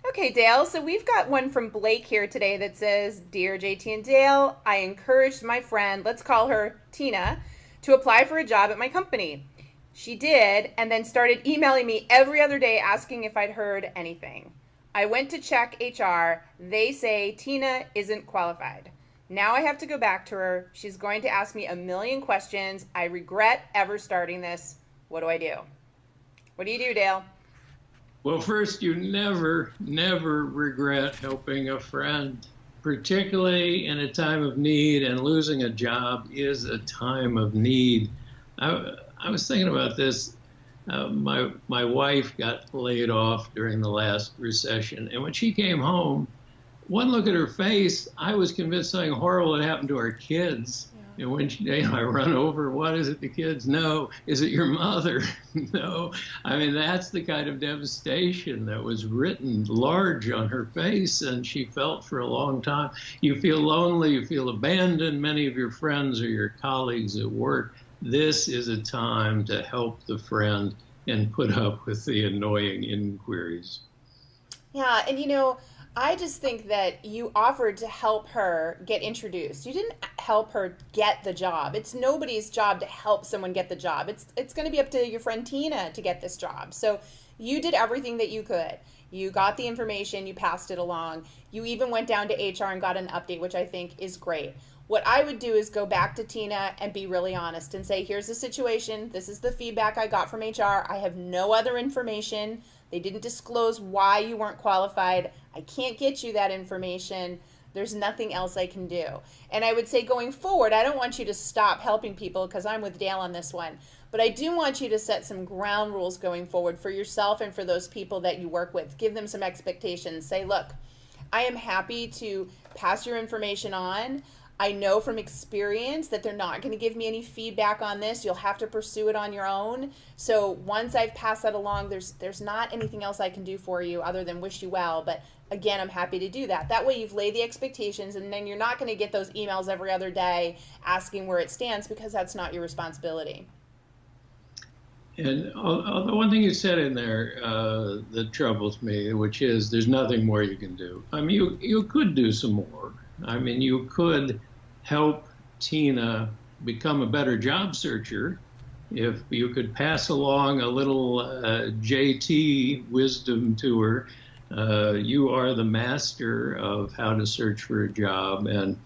Okay, Dale. So we've got one from Blake here today that says, "Dear JT and Dale, I encouraged my friend, let's call her Tina, to apply for a job at my company. She did, and then started emailing me every other day asking if I'd heard anything. I went to check HR. They say Tina isn't qualified. Now I have to go back to her. She's going to ask me a million questions. I regret ever starting this. What do I do?" What do you do, Dale? Well, first, you never regret helping a friend, particularly in a time of need, and losing a job is a time of need. I was thinking about this. My wife got laid off during the last recession, and when she came home, one look at her face, I was convinced something horrible had happened to our kids. And when I run over, what is it, the kids? No. Is it your mother? No. I mean, that's the kind of devastation that was written large on her face, and she felt for a long time. You feel lonely, you feel abandoned. Many of your friends or your colleagues at work, this is a time to help the friend and put up with the annoying inquiries. Yeah, and I just think that you offered to help her get introduced. You didn't help her get the job. It's nobody's job to help someone get the job. It's going to be up to your friend Tina to get this job. So you did everything that you could. You got the information, you passed it along. You even went down to HR and got an update, which I think is great. What I would do is go back to Tina and be really honest and say, here's the situation. This is the feedback I got from HR. I have no other information. They didn't disclose why you weren't qualified. I can't get you that information. There's nothing else I can do. And I would say going forward, I don't want you to stop helping people because I'm with Dale on this one. But I do want you to set some ground rules going forward for yourself and for those people that you work with. Give them some expectations. Say, look, I am happy to pass your information on. I know from experience that they're not going to give me any feedback on this. You'll have to pursue it on your own. So once I've passed that along, there's not anything else I can do for you other than wish you well. But again, I'm happy to do that. That way you've laid the expectations, and then you're not going to get those emails every other day asking where it stands, because that's not your responsibility. And the one thing you said in there that troubles me, which is there's nothing more you can do. I mean, you could do some more. I mean, you could help Tina become a better job searcher if you could pass along a little JT wisdom to her. You are the master of how to search for a job. And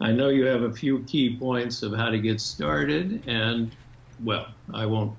I know you have a few key points of how to get started. And, well, I won't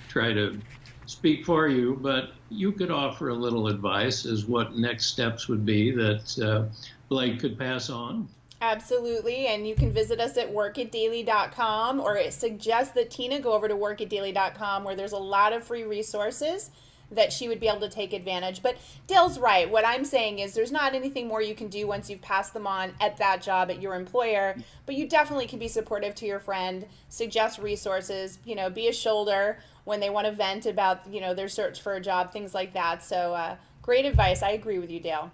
try to speak for you, but you could offer a little advice as what next steps would be that Blake could pass on. Absolutely. And you can visit us at workatdaily.com, or it suggests that Tina go over to workatdaily.com, where there's a lot of free resources that she would be able to take advantage. But Dale's right. What I'm saying is there's not anything more you can do once you've passed them on at that job at your employer, but you definitely can be supportive to your friend, suggest resources, be a shoulder when they want to vent about, their search for a job, things like that. So great advice. I agree with you, Dale.